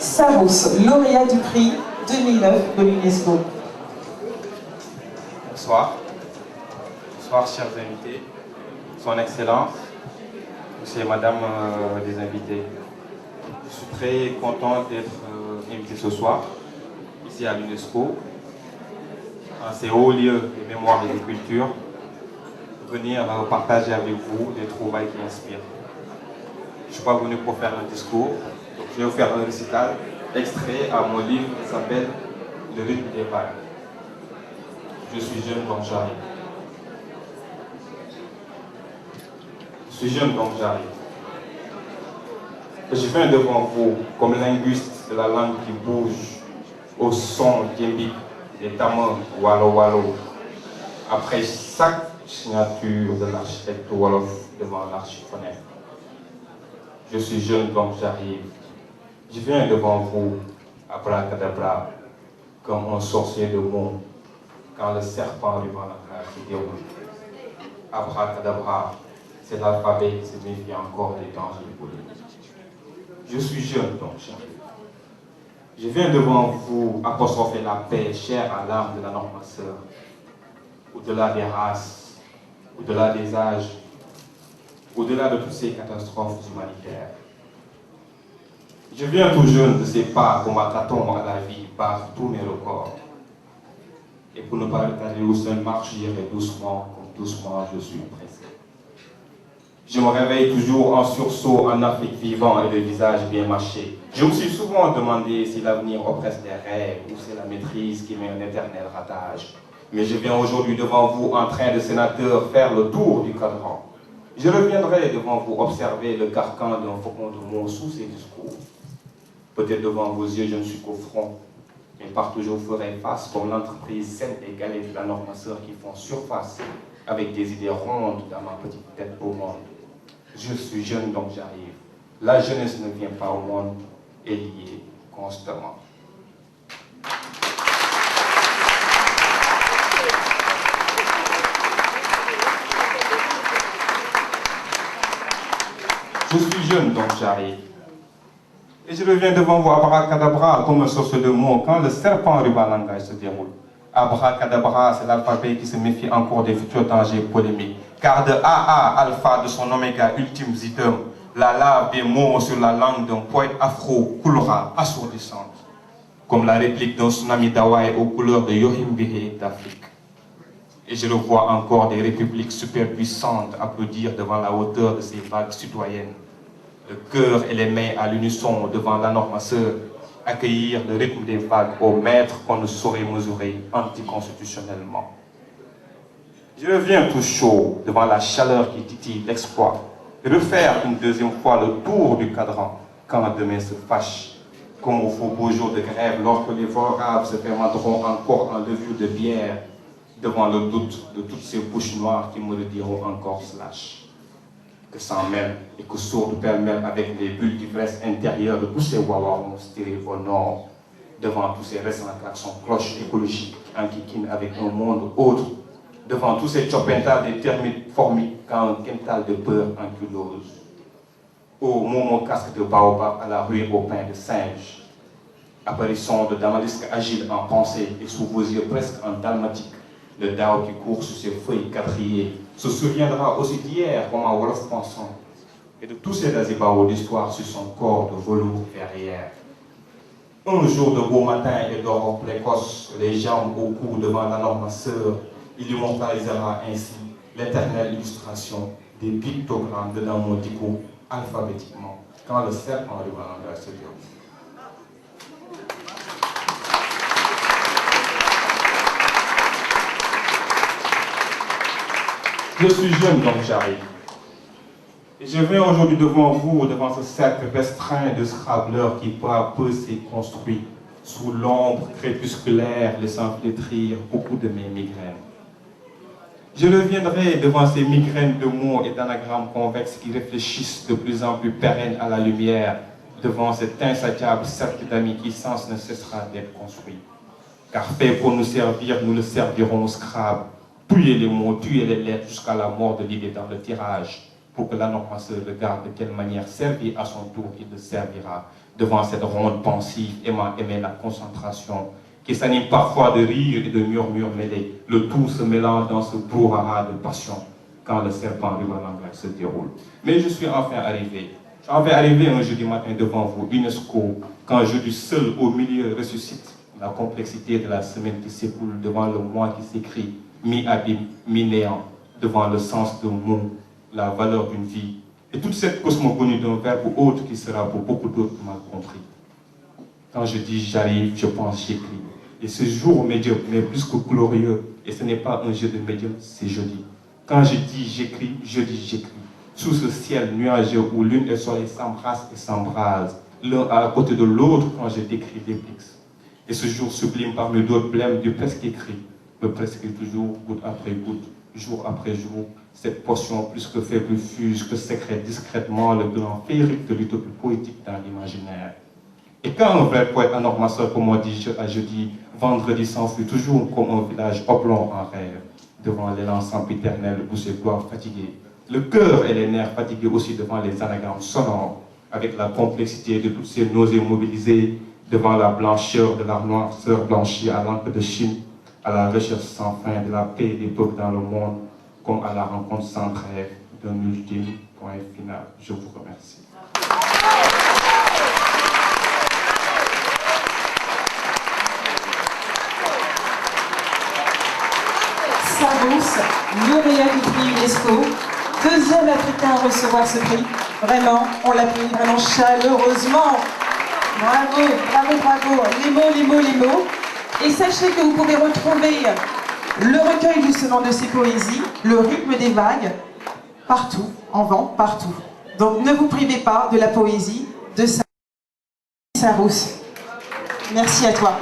Savos, lauréat du prix 2009 de l'UNESCO. Bonsoir. Bonsoir, chers invités. Son Excellence, Monsieur et Madame les invités. Je suis très content d'être invité ce soir, ici à l'UNESCO, en ces hauts lieux de mémoire et de culture, venir partager avec vous des trouvailles qui inspirent. Je ne suis pas venu pour faire un discours, donc je vais vous faire un récital extrait à mon livre qui s'appelle Le rythme des vagues. Je suis jeune donc j'arrive. Je suis jeune donc j'arrive. Je viens devant vous comme linguiste de la langue qui bouge au son djembique des tamans wallo-wallo. Après chaque signature de l'architecte Wolof devant l'archifonnette. Je suis jeune donc j'arrive. Je viens devant vous, abracadabra, comme un sorcier de mots, quand le serpent ruban se déroule. Abracadabra, c'est l'alphabet qui se méfie encore des dangers politiques. Je suis jeune donc j'arrive. Je viens devant vous apostropher la paix chère à l'âme de la norme sœur, au-delà des races, au-delà des âges, au-delà de toutes ces catastrophes humanitaires. Je viens tout jeune de ces pas qu'on m'attend à la vie par tous mes records. Et pour ne pas retarder où seul marche, j'irai doucement, comme doucement je suis pressé. Je me réveille toujours en sursaut en Afrique vivant et le visage bien mâché. Je me suis souvent demandé si l'avenir oppresse des rêves ou c'est la maîtrise qui met un éternel ratage. Mais je viens aujourd'hui devant vous en train de sénateur faire le tour du cadran. Je reviendrai devant vous observer le carcan d'un faucon de mots sous ses discours. Peut-être devant vos yeux je ne suis qu'au front, mais partout je vous ferai face comme l'entreprise saine et galée de la norme sœur qui font surface avec des idées rondes dans ma petite tête au monde. Je suis jeune donc j'arrive. La jeunesse ne vient pas au monde, elle y est constamment. Je suis jeune donc j'arrive. Et je reviens devant vous abracadabra comme un sorcier de mots quand le serpent ruban langage se déroule. Abracadabra, c'est l'alphabet qui se méfie encore des futurs dangers polémiques. Car de AA, alpha de son oméga ultime zitum, la lave des mots sur la langue d'un poète afro coulera assourdissante, comme la réplique d'un tsunami d'Hawaï aux couleurs de Yohimbihe d'Afrique. Et je revois encore des républiques superpuissantes applaudir devant la hauteur de ces vagues citoyennes. Le cœur et les mains à l'unisson devant la norme sœur, accueillir le rythme des vagues au maître qu'on ne saurait mesurer anticonstitutionnellement. Je reviens tout chaud devant la chaleur qui titille l'exploit, et refaire une deuxième fois le tour du cadran quand demain se fâche, comme au faux beau jour de grève lorsque les vorables se fermenteront encore en levure de bière devant le doute de toutes ces bouches noires qui me le diront encore slash. Que s'en mêle et que sourde pêle-mêle avec les bulles d'ivresse intérieure de tous ces wawarons stériles au nord, devant tous ces récents klaxons cloches écologiques qui enquiquinent avec un monde autre, devant tous ces chopentales des termites formiques quand un quintal de peur ankylose. Ô mon casque de baobab à la ruée au pain de singe, apparition de Damalisque agile en pensée et sous vos yeux presque en dalmatique, le Dao qui court sur ses feuilles quadrillées se souviendra aussi d'hier comme un Wolof pensant et de tous ces azibao d'histoire sur son corps de velours verrière. Un jour de beau matin et d'aurore précoce, les jambes au cou devant la norme sœur, il immortalisera ainsi l'éternelle illustration des pictogrammes de l'amour dico alphabétiquement quand le serpent ruban langage se déroule. Je suis jeune donc j'arrive. Et je viens aujourd'hui devant vous, devant ce cercle restreint de scrabbleurs qui peu à peu s'est construit sous l'ombre crépusculaire laissant flétrir beaucoup de mes migraines. Je reviendrai devant ces migraines de mots et d'anagrammes convexes qui réfléchissent de plus en plus pérennes à la lumière, devant cet insatiable cercle d'amis qui sans ne cessera d'être construit. Car fait pour nous servir, nous le servirons au Scrabble. Tuer les mots, tuer les lettres jusqu'à la mort de l'idée dans le tirage, pour que la norme se regarde de quelle manière servir à son tour il le servira. devant cette ronde pensive aimait la concentration, qui s'anime parfois de rires et de murmures mêlés, le tout se mêlant dans ce brouhaha de passion, quand le serpent Ribalanga se déroule. Mais je suis enfin arrivé. Je suis enfin arrivé un jeudi matin devant vous, UNESCO, quand je du seul au milieu ressuscite la complexité de la semaine qui s'écoule devant le mois qui s'écrit, mi-abîme, mi-néant, devant le sens d'un mot, la valeur d'une vie, et toute cette cosmogonie d'un verbe autre qui sera pour beaucoup d'autres mal compris. Quand je dis j'arrive, je pense j'écris. Et ce jour médium n'est plus que glorieux, et ce n'est pas un jeu de médium, c'est jeudi. Quand je dis j'écris, je dis j'écris. Sous ce ciel nuageux où lune et soleil s'embrassent et s'embrasent, l'un à côté de l'autre quand je décris des blix. Et ce jour sublime parmi d'autres blêmes du presque écrit, me prescrit toujours, goutte après goutte, jour après jour, cette potion plus que faible fuse que sécrète discrètement le gland féerique de l'utopie poétique dans l'imaginaire. Et quand un vrai poète anormasseur, comme on dit à jeudi, vendredi s'enfuit toujours comme un village oblong en rêve, devant l'élan sempiternel où ses gloires fatiguées, le cœur et les nerfs fatigués aussi devant les anagrammes sonores, avec la complexité de toutes ces nausées mobilisées, devant la blancheur de la noirceur blanchie à l'encre de Chine, à la recherche sans fin de la paix des peuples dans le monde, comme à la rencontre sans trêve d'un ultime point final. Je vous remercie. Sarous, lauréat du prix UNESCO, deuxième Africain à recevoir ce prix. Vraiment, on l'applaudit vraiment chaleureusement. Bravo, bravo, bravo. Les mots, les mots, les mots. Et sachez que vous pouvez retrouver le recueil justement de ces poésies, le rythme des vagues, partout, en vente, partout. Donc ne vous privez pas de la poésie de Sarous. Merci à toi.